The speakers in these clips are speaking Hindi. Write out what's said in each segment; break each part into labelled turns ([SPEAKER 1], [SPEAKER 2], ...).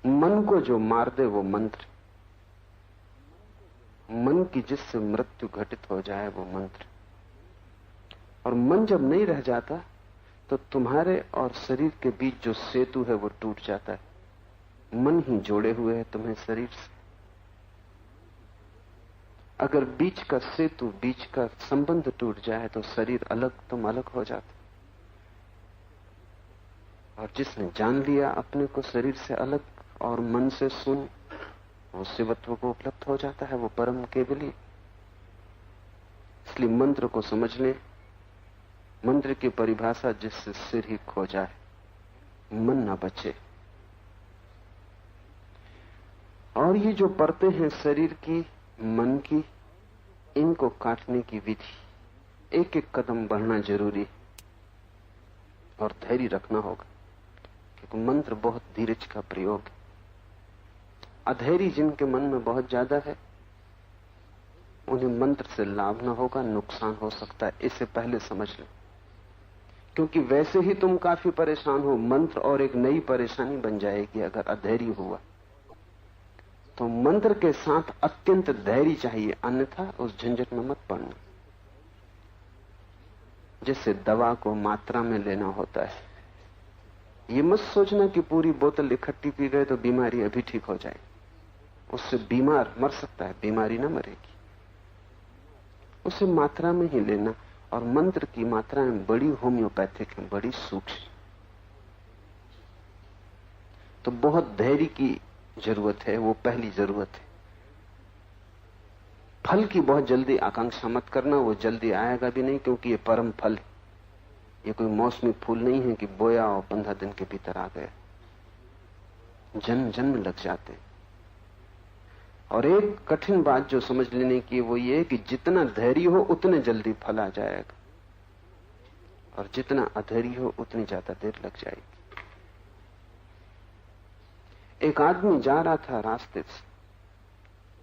[SPEAKER 1] मन को जो मार दे वो मंत्र, मन की जिससे मृत्यु घटित हो जाए वो मंत्र। और मन जब नहीं रह जाता तो तुम्हारे और शरीर के बीच जो सेतु है वो टूट जाता है। मन ही जोड़े हुए है तुम्हें शरीर से। अगर बीच का सेतु, बीच का संबंध टूट जाए तो शरीर अलग, तुम अलग हो जाते। और जिसने जान लिया अपने को शरीर से अलग और मन से शून्य, वो शिवत्व को उपलब्ध हो जाता है, वो परम केवली। इसलिए मंत्र को समझ लें। मंत्र की परिभाषा जिससे सिर ही खो जाए, मन ना बचे। और ये जो परतें हैं शरीर की, मन की, इनको काटने की विधि, एक एक कदम बढ़ना जरूरी है और धैर्य रखना होगा, क्योंकि मंत्र बहुत धीरज का प्रयोग है। अधैर्य जिनके मन में बहुत ज्यादा है, उन्हें मंत्र से लाभ ना होगा, नुकसान हो सकता है। इसे पहले समझ लो, क्योंकि वैसे ही तुम काफी परेशान हो। मंत्र और एक नई परेशानी बन जाएगी अगर अधैर्य हुआ तो। मंत्र के साथ अत्यंत धैर्य चाहिए, अन्यथा उस झंझट में मत पड़ना। जैसे दवा को मात्रा में लेना होता है। ये मत सोचना कि पूरी बोतल इकट्ठी पी गए तो बीमारी अभी ठीक हो जाए। उससे बीमार मर सकता है, बीमारी ना मरेगी। उसे मात्रा में ही लेना। और मंत्र की मात्राएं बड़ी होम्योपैथिक हैं, बड़ी सूक्ष्म। तो बहुत धैर्य की जरूरत है, वो पहली जरूरत है। फल की बहुत जल्दी आकांक्षा मत करना, वो जल्दी आएगा भी नहीं, क्योंकि ये परम फल है। ये कोई मौसमी फूल नहीं है कि बोया और 15 दिन के भीतर आ गया। जन्म जन्म लग जाते हैं। और एक कठिन बात जो समझ लेने की वो ये कि जितना धैर्य हो उतने जल्दी फल आ जाएगा, और जितना अधैर्य हो उतनी ज्यादा देर लग जाएगी। एक आदमी जा रहा था रास्ते से,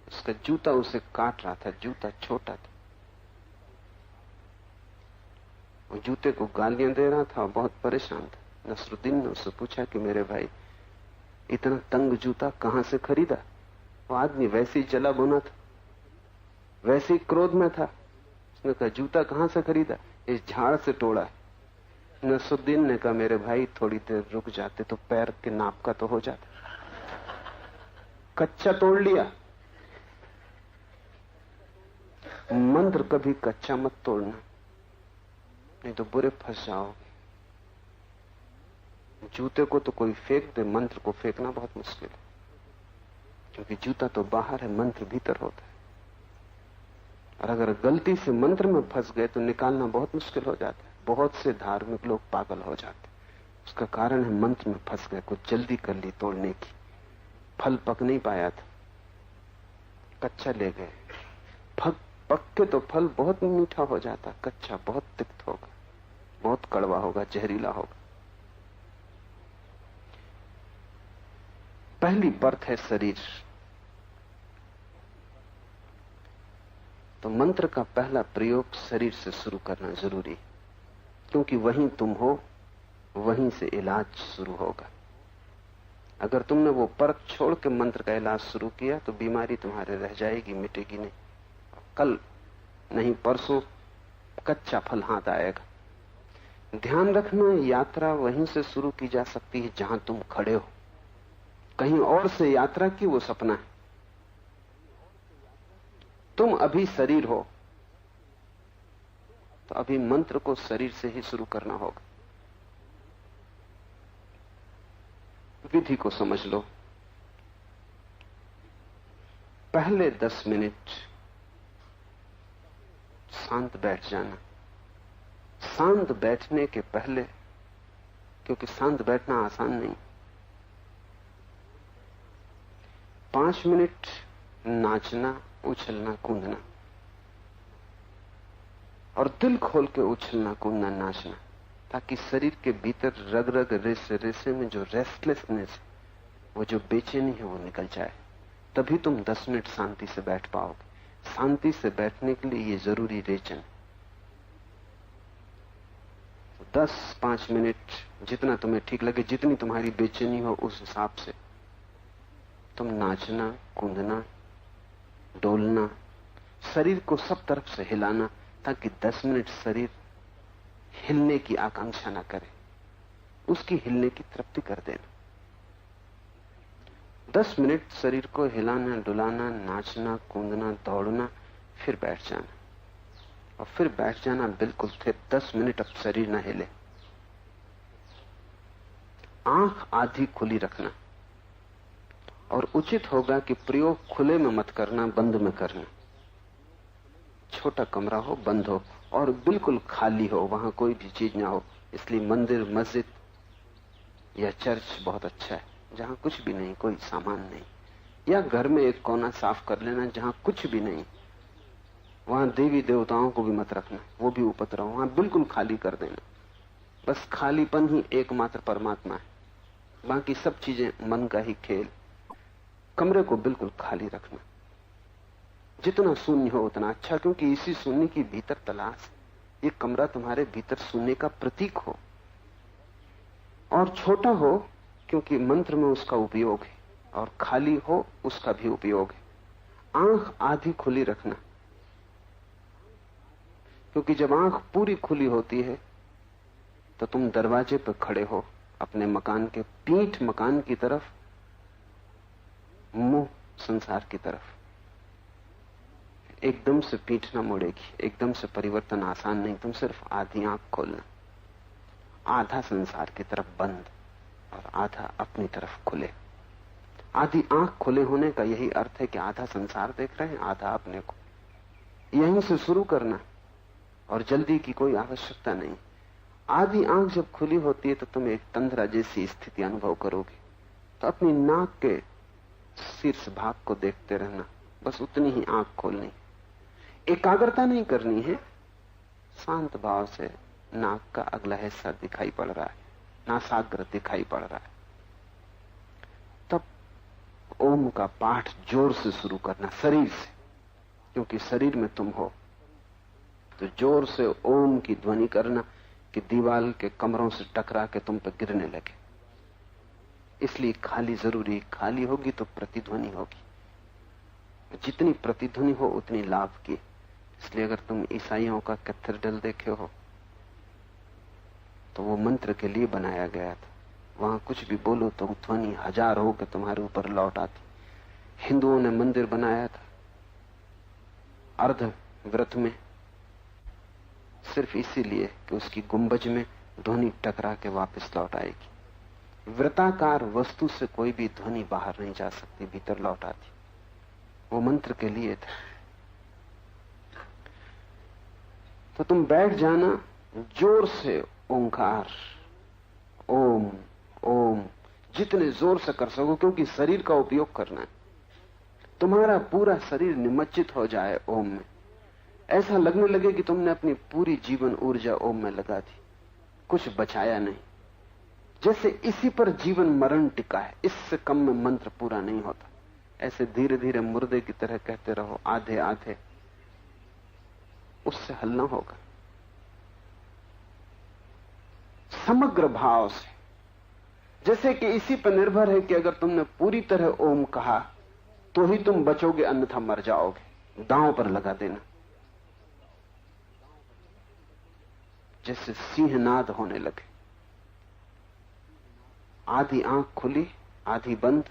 [SPEAKER 1] उसका जूता उसे काट रहा था। जूता छोटा था, वो जूते को गालियां दे रहा था और बहुत परेशान था। नसरुद्दीन ने उससे पूछा कि मेरे भाई, इतना तंग जूता कहां से खरीदा? वो आदमी वैसे ही जला बुना था, वैसे ही क्रोध में था। उसने कहा, जूता कहां से खरीदा? इस झाड़ से तोड़ा है। नसरुद्दीन ने कहा, मेरे भाई थोड़ी देर रुक जाते तो पैर के नाप का तो हो जाता। कच्चा तोड़ लिया। मंत्र कभी कच्चा मत तोड़ना, नहीं तो बुरे फंस जाओगे। जूते को तो कोई फेंक दे, मंत्र को फेंकना बहुत मुश्किल है, क्योंकि जूता तो बाहर है, मंत्र भीतर होता है। और अगर गलती से मंत्र में फंस गए तो निकालना बहुत मुश्किल हो जाता है। बहुत से धार्मिक लोग पागल हो जाते हैं। उसका कारण है मंत्र में फंस गए, कुछ जल्दी कर ली तोड़ने की। फल पक नहीं पाया था, कच्चा ले गए। पक के तो फल बहुत मीठा हो जाता, कच्चा बहुत तिक्त होगा, बहुत कड़वा होगा, जहरीला होगा। पहली परत है शरीर। तो मंत्र का पहला प्रयोग शरीर से शुरू करना जरूरी है, क्योंकि वहीं तुम हो, वहीं से इलाज शुरू होगा। अगर तुमने वो परत छोड़ के मंत्र का इलाज शुरू किया तो बीमारी तुम्हारे रह जाएगी, मिटेगी नहीं। कल नहीं परसों कच्चा फल हाथ आएगा। ध्यान रखना, यात्रा वहीं से शुरू की जा सकती है जहां तुम खड़े हो। कहीं और से यात्रा की वो सपना है। तुम अभी शरीर हो, तो अभी मंत्र को शरीर से ही शुरू करना होगा। विधि को समझ लो। पहले 10 मिनट शांत बैठ जाना। शांत बैठने के पहले, क्योंकि शांत बैठना आसान नहीं, 5 मिनट नाचना, उछलना, कूदना, और दिल खोल के उछलना, कूदना, नाचना, ताकि शरीर के भीतर रग रग, रेसे रेसे में जो रेस्टलेसनेस है, वो जो बेचैनी है, वो निकल जाए। तभी तुम 10 मिनट शांति से बैठ पाओगे। शांति से बैठने के लिए ये जरूरी रेचन। 10-5 मिनट जितना तुम्हें ठीक लगे, जितनी तुम्हारी बेचैनी हो उस हिसाब से तुम नाचना, कूदना, डोलना, शरीर को सब तरफ से हिलाना, ताकि 10 मिनट शरीर हिलने की आकांक्षा ना करे, उसकी हिलने की तृप्ति कर देना। 10 मिनट शरीर को हिलाना, डुलाना, नाचना, कूदना, दौड़ना, फिर बैठ जाना, और फिर बैठ जाना बिल्कुल। फिर 10 मिनट अब शरीर ना हिले। आंख आधी खुली रखना, और उचित होगा कि प्रयोग खुले में मत करना, बंद में करना। छोटा कमरा हो, बंद हो, और बिल्कुल खाली हो, वहां कोई भी चीज ना हो। इसलिए मंदिर, मस्जिद या चर्च बहुत अच्छा है, जहां कुछ भी नहीं, कोई सामान नहीं। या घर में एक कोना साफ कर लेना जहां कुछ भी नहीं। वहां देवी देवताओं को भी मत रखना, वो भी उपद्रव, वहां बिल्कुल खाली कर देना। बस खालीपन ही एकमात्र परमात्मा है, बाकी सब चीजें मन का ही खेल। कमरे को बिल्कुल खाली रखना, जितना शून्य हो उतना अच्छा, क्योंकि इसी शून्य की भीतर तलाश। ये कमरा तुम्हारे भीतर शून्य का प्रतीक हो, और छोटा हो क्योंकि मंत्र में उसका उपयोग है, और खाली हो उसका भी उपयोग है। आंख आधी खुली रखना, क्योंकि जब आंख पूरी खुली होती है तो तुम दरवाजे पर खड़े हो अपने मकान के, पीठ मकान की तरफ, मुंह संसार की तरफ। एकदम से पीठ ना मुड़ेगी, एकदम से परिवर्तन आसान नहीं। तुम सिर्फ आधी आंख खोलना, आधा संसार की तरफ बंद और आधा अपनी तरफ खुले। आधी आंख खुले होने का यही अर्थ है कि आधा संसार देख रहे हैं, आधा अपने को। यहीं से शुरू करना, और जल्दी की कोई आवश्यकता नहीं। आधी आंख जब खुली होती है तो तुम एक तंद्रा जैसी स्थिति अनुभव करोगे। तो अपनी नाक के शीर्ष भाग को देखते रहना, बस उतनी ही आंख खोलनी। एकाग्रता नहीं करनी है, शांत भाव से नाक का अगला हिस्सा दिखाई पड़ रहा है, नासाग्र दिखाई पड़ रहा है। तब ओम का पाठ जोर से शुरू करना, शरीर से, क्योंकि शरीर में तुम हो। तो जोर से ओम की ध्वनि करना कि दीवार के कमरों से टकरा के तुम पर गिरने लगे। इसलिए खाली जरूरी, खाली होगी तो प्रतिध्वनि होगी। जितनी प्रतिध्वनि हो उतनी लाभ की। इसलिए अगर तुम ईसाइयों का कैथेड्रल देखे हो तो वो मंत्र के लिए बनाया गया था। वहां कुछ भी बोलो तो ध्वनि 1000 होकर तुम्हारे ऊपर लौट आती। हिंदुओं ने मंदिर बनाया था अर्ध व्रत में, सिर्फ इसीलिए कि उसकी गुंबज में ध्वनि टकरा के वापस लौट आएगी। व्रताकार वस्तु से कोई भी ध्वनि बाहर नहीं जा सकती, भीतर लौट आती। वो मंत्र के लिए था। तो तुम बैठ जाना, जोर से ओंकार, ओम ओम, जितने जोर से कर सको, क्योंकि शरीर का उपयोग करना है। तुम्हारा पूरा शरीर निमज्जित हो जाए ओम में। ऐसा लगने लगे कि तुमने अपनी पूरी जीवन ऊर्जा ओम में लगा दी, कुछ बचाया नहीं। जैसे इसी पर जीवन मरण टिका है, इससे कम में मंत्र पूरा नहीं होता। ऐसे धीरे धीरे मुर्दे की तरह कहते रहो, आधे आधे, उससे हल ना होगा। समग्र भाव से, जैसे कि इसी पर निर्भर है कि अगर तुमने पूरी तरह ओम कहा तो ही तुम बचोगे, अन्यथा मर जाओगे। दांव पर लगा देना। जैसे सिंहनाद होने लगे, आधी आंख खुली आधी बंद,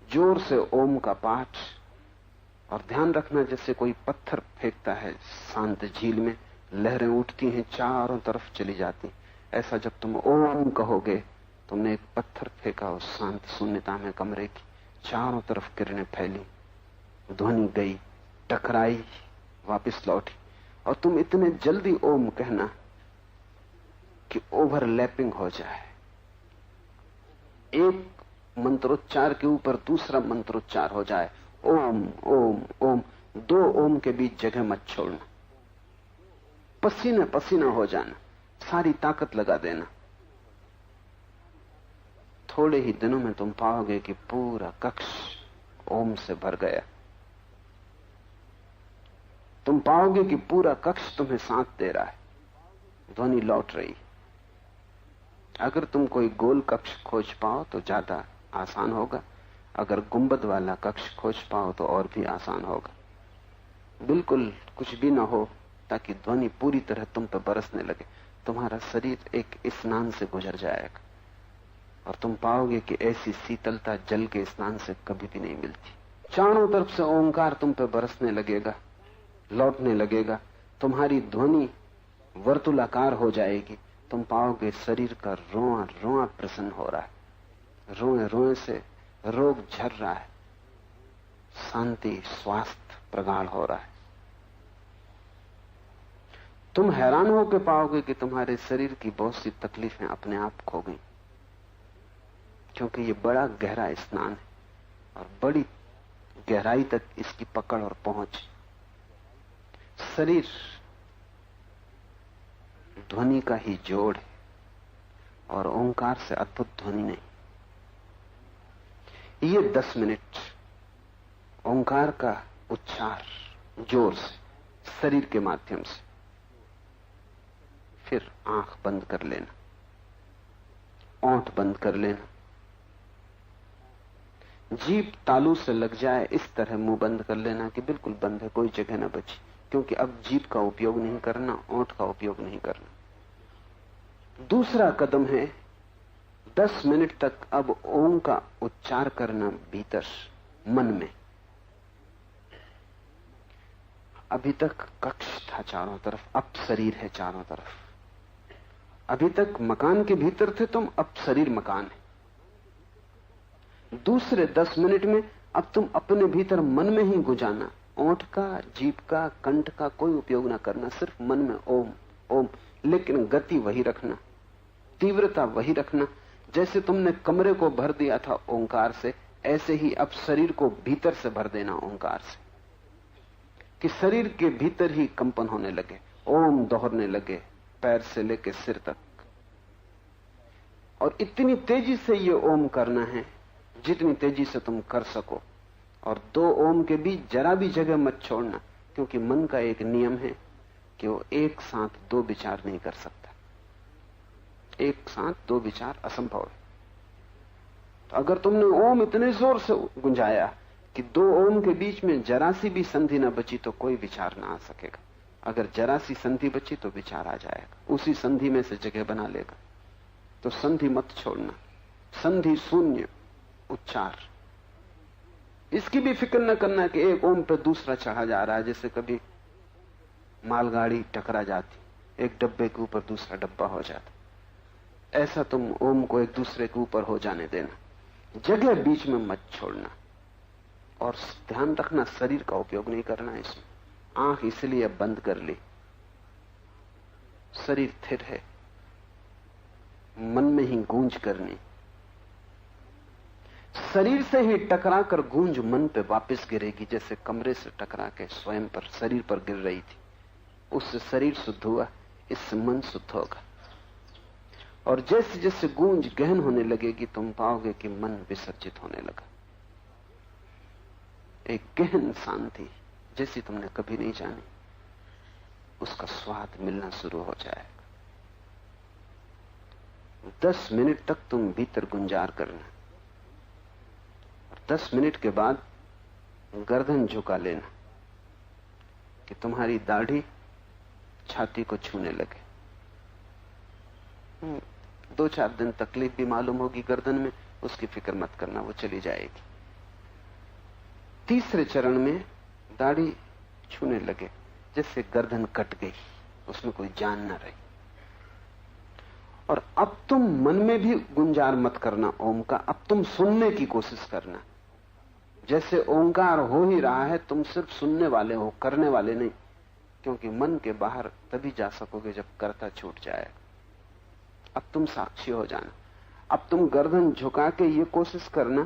[SPEAKER 1] जोर से ओम का पाठ। और ध्यान रखना जैसे कोई पत्थर फेंकता है शांत झील में, लहरें उठती हैं, चारों तरफ चली जाती। ऐसा जब तुम ओम कहोगे, तुमने एक पत्थर फेंका उस शांत शून्यता में कमरे की, चारों तरफ किरणें फैली, ध्वनि गई, टकराई, वापस लौटी। और तुम इतने जल्दी ओम कहना कि ओवरलैपिंग हो जाए, एक मंत्रोच्चार के ऊपर दूसरा मंत्रोच्चार हो जाए। ओम ओम ओम, 2 ओम के बीच जगह मत छोड़ना। पसीना पसीना हो जाना, सारी ताकत लगा देना। थोड़े ही दिनों में तुम पाओगे कि पूरा कक्ष ओम से भर गया। तुम पाओगे कि पूरा कक्ष तुम्हें साथ दे रहा है, ध्वनि लौट रही। अगर तुम कोई गोल कक्ष खोज पाओ तो ज्यादा आसान होगा। अगर गुंबद वाला कक्ष खोज पाओ तो और भी आसान होगा। बिल्कुल कुछ भी ना हो ताकि ध्वनि पूरी तरह तुम पर बरसने लगे। तुम्हारा शरीर एक स्नान से गुजर जाएगा और तुम पाओगे कि ऐसी शीतलता जल के स्नान से कभी भी नहीं मिलती। चारों तरफ से ओंकार तुम पर बरसने लगेगा, लौटने लगेगा। तुम्हारी ध्वनि वर्तुलाकार हो जाएगी। तुम पाओगे शरीर का रोआ रोआ प्रसन्न हो रहा है, रोए रोए से रोग झर रहा है, शांति स्वास्थ्य प्रगाढ़ हो रहा है। तुम हैरान होकर पाओगे कि तुम्हारे शरीर की बहुत सी तकलीफें अपने आप खो गई, क्योंकि ये बड़ा गहरा स्नान है और बड़ी गहराई तक इसकी पकड़ और पहुंच। शरीर ध्वनि का ही जोड़ है और ओंकार से अद्भुत ध्वनि नहीं। ये 10 मिनट ओंकार का उच्चार जोर से शरीर के माध्यम से, फिर आंख बंद कर लेना, ओंठ बंद कर लेना, जीभ तालू से लग जाए इस तरह मुंह बंद कर लेना कि बिल्कुल बंद है, कोई जगह ना बची, क्योंकि अब जीभ का उपयोग नहीं करना, ओंठ का उपयोग नहीं करना। दूसरा कदम है 10 मिनट तक अब ओम का उच्चार करना भीतर मन में। अभी तक कक्ष था चारों तरफ, अब शरीर है चारों तरफ। अभी तक मकान के भीतर थे तुम, अब शरीर मकान है। दूसरे 10 मिनट में अब तुम अपने भीतर मन में ही गुंजाना, ओंठ का, जीभ का, कंठ का कोई उपयोग ना करना, सिर्फ मन में ओम ओम। लेकिन गति वही रखना, तीव्रता वही रखना। जैसे तुमने कमरे को भर दिया था ओंकार से, ऐसे ही अब शरीर को भीतर से भर देना ओंकार से, कि शरीर के भीतर ही कंपन होने लगे, ओम दोहरने लगे पैर से लेकर सिर तक। और इतनी तेजी से ये ओम करना है जितनी तेजी से तुम कर सको, और 2 ओम के बीच जरा भी जगह मत छोड़ना, क्योंकि मन का एक नियम है कि वो एक साथ 2 विचार नहीं कर सकता। एक साथ 2 विचार असंभव है। तो अगर तुमने ओम इतने जोर से गुंजाया कि 2 ओम के बीच में जरा सी भी संधि ना बची तो कोई विचार ना आ सकेगा। अगर जरा सी संधि बची तो विचार आ जाएगा, उसी संधि में से जगह बना लेगा। तो संधि मत छोड़ना, संधि शून्य उच्चार। इसकी भी फिक्र न करना कि एक ओम पे दूसरा चढ़ा जा रहा है, जैसे कभी मालगाड़ी टकरा जाती, एक डब्बे के ऊपर दूसरा डब्बा हो जाता। ऐसा तुम ओम को एक दूसरे के ऊपर हो जाने देना, जगह बीच में मत छोड़ना। और ध्यान रखना, शरीर का उपयोग नहीं करना इसमें। आंख इसलिए बंद कर ली, शरीर स्थिर है, मन में ही गूंज करनी। शरीर से ही टकरा कर गूंज मन पे वापस गिरेगी, जैसे कमरे से टकरा के स्वयं पर, शरीर पर गिर रही थी। उससे शरीर शुद्ध हुआ, इससे मन शुद्ध होगा। और जैसे जैसे गूंज गहन होने लगेगी तुम पाओगे कि मन विसर्जित होने लगा। एक गहन शांति जैसी तुमने कभी नहीं जानी, उसका स्वाद मिलना शुरू हो जाएगा। 10 मिनट तक तुम भीतर गुंजार करना, और 10 मिनट के बाद गर्दन झुका लेना कि तुम्हारी दाढ़ी छाती को छूने लगे। 2-4 दिन तकलीफ भी मालूम होगी गर्दन में, उसकी फिक्र मत करना, वो चली जाएगी। तीसरे चरण में दाढ़ी छूने लगे, जैसे गर्दन कट गई, उसमें कोई जान न रही। और अब तुम मन में भी गुंजार मत करना ओम का, अब तुम सुनने की कोशिश करना। जैसे ओंकार हो ही रहा है, तुम सिर्फ सुनने वाले हो, करने वाले नहीं, क्योंकि मन के बाहर तभी जा सकोगे जब कर्ता छूट जाएगा। अब तुम साक्षी हो जाना। अब तुम गर्दन झुका के ये कोशिश करना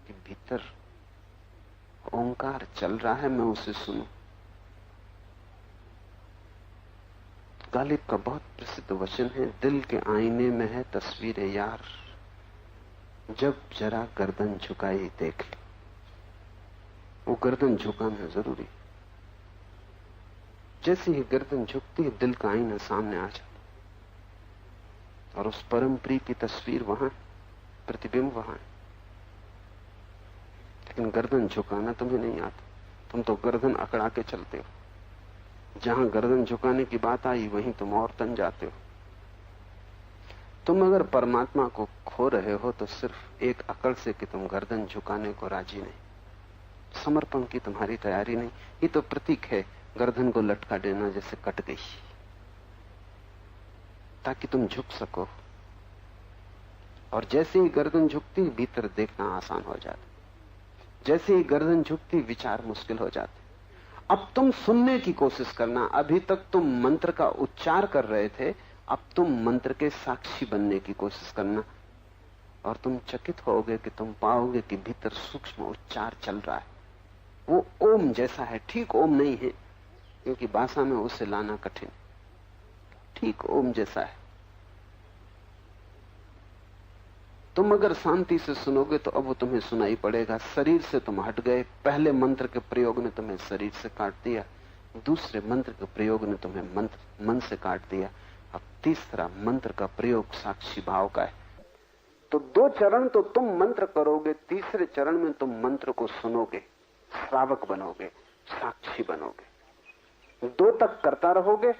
[SPEAKER 1] कि भीतर ओंकार चल रहा है, मैं उसे सुनूं। गालिब का बहुत प्रसिद्ध वचन है, दिल के आईने में है तस्वीर यार, जब जरा गर्दन झुकाई देख ली। वो गर्दन झुकाना जरूरी। जैसे ही गर्दन झुकती है, दिल का आईना सामने आ जाता, और उस परम प्रिय की तस्वीर वहां, प्रतिबिंब वहां है, लेकिन गर्दन झुकाना तुम्हें नहीं आता। तुम तो गर्दन अकड़ा के चलते हो। जहां गर्दन झुकाने की बात आई वहीं तुम और तन जाते हो। तुम अगर परमात्मा को खो रहे हो तो सिर्फ एक अकड़ से कि तुम गर्दन झुकाने को राजी नहीं, समर्पण की तुम्हारी तैयारी नहीं। ये तो प्रतीक है गर्दन को लटका देना जैसे कट गई, ताकि तुम झुक सको। और जैसे ही गर्दन झुकती भीतर देखना आसान हो जाता, जैसे ही गर्दन झुकती विचार मुश्किल हो जाते। अब तुम सुनने की कोशिश करना। अभी तक तुम मंत्र का उच्चार कर रहे थे, अब तुम मंत्र के साक्षी बनने की कोशिश करना, और तुम चकित होगे कि तुम पाओगे कि भीतर सूक्ष्म उच्चार चल रहा है। वो ओम जैसा है, ठीक ओम नहीं है क्योंकि भाषा में उसे लाना कठिन, ठीक ओम जैसा है। तुम अगर शांति से सुनोगे तो अब वो तुम्हें सुनाई पड़ेगा। शरीर से तुम हट गए, पहले मंत्र के प्रयोग ने तुम्हें शरीर से काट दिया, दूसरे मंत्र के प्रयोग ने तुम्हें मन से काट दिया, अब तीसरा मंत्र का प्रयोग साक्षी भाव का है। तो 2 चरण तो तुम मंत्र करोगे, तीसरे चरण में तुम मंत्र को सुनोगे, श्रावक बनोगे, साक्षी बनोगे। 2 तक करता रहोगे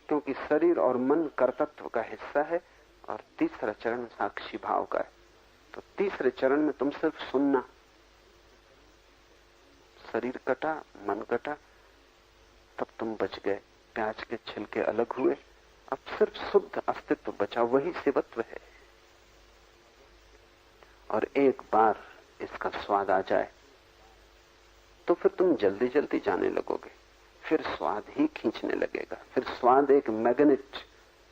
[SPEAKER 1] क्योंकि शरीर और मन कर्तृत्व का हिस्सा है, और तीसरा चरण साक्षी भाव का है। तो तीसरे चरण में तुम सिर्फ सुनना। शरीर कटा, मन कटा, तब तुम बच गए, प्याज के छिलके अलग हुए, अब सिर्फ शुद्ध अस्तित्व बचा, वही शिवत्व है। और एक बार इसका स्वाद आ जाए तो फिर तुम जल्दी जल्दी जाने लगोगे, फिर स्वाद ही खींचने लगेगा, फिर स्वाद एक मैग्नेट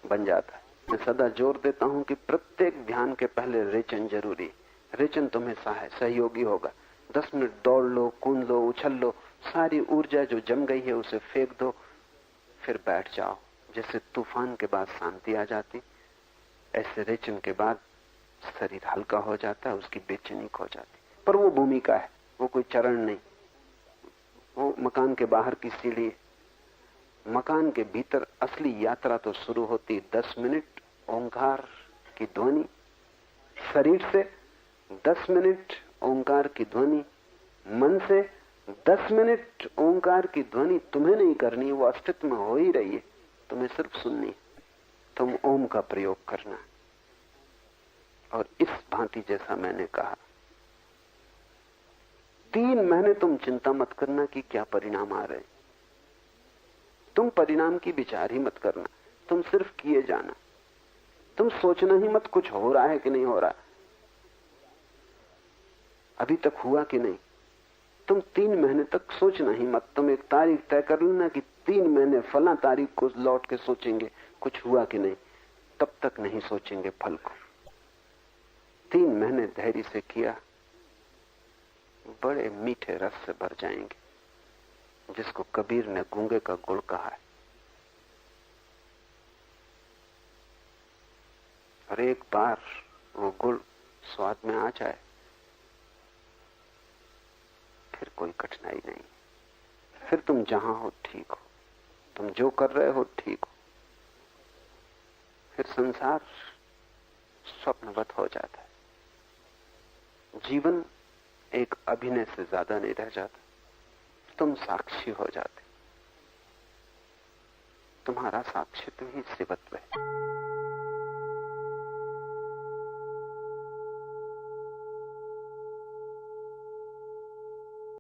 [SPEAKER 1] बन जाता है। मैं सदा जोर देता हूं कि प्रत्येक ध्यान के पहले रेचन जरूरी। रेचन तुम्हें सहयोगी होगा। 10 मिनट दौड़ लो, कूद लो, उछल लो, सारी ऊर्जा जो जम गई है उसे फेंक दो, फिर बैठ जाओ। जैसे तूफान के बाद शांति आ जाती, ऐसे रेचन के बाद शरीर हल्का हो जाता है, उसकी बेचैनी खो जाती। पर वो भूमिका है, वो कोई चरण नहीं, वो मकान के बाहर की सीढ़ी। मकान के भीतर असली यात्रा तो शुरू होती 10 मिनट ओंकार की ध्वनि शरीर से, 10 मिनट ओंकार की ध्वनि मन से, 10 मिनट ओंकार की ध्वनि तुम्हें नहीं करनी, वो अस्तित्व में हो ही रही है, तुम्हें सिर्फ सुननी। तुम ओम का प्रयोग करना, और इस भांति जैसा मैंने कहा 3 महीने तुम चिंता मत करना कि क्या परिणाम आ रहे। तुम परिणाम की विचार ही मत करना, तुम सिर्फ किए जाना। तुम सोचना ही मत कुछ हो रहा है कि नहीं हो रहा, अभी तक हुआ कि नहीं। तुम 3 महीने तक सोचना ही मत। तुम एक तारीख तय कर लेना कि 3 महीने फला तारीख को लौट के सोचेंगे कुछ हुआ कि नहीं, तब तक नहीं सोचेंगे फल को। 3 महीने धैर्य से किया, बड़े मीठे रस से भर जाएंगे, जिसको कबीर ने गूंगे का गुड़ कहा है। और एक बार वो गुड़ स्वाद में आ जाए फिर कोई कठिनाई नहीं, फिर तुम जहां हो ठीक हो, तुम जो कर रहे हो ठीक हो, फिर संसार स्वप्नवत हो जाता है। जीवन एक अभिनय से ज्यादा नहीं रह जाता, तुम साक्षी हो जाते। तुम्हारा साक्षित्व ही शिवत्व है।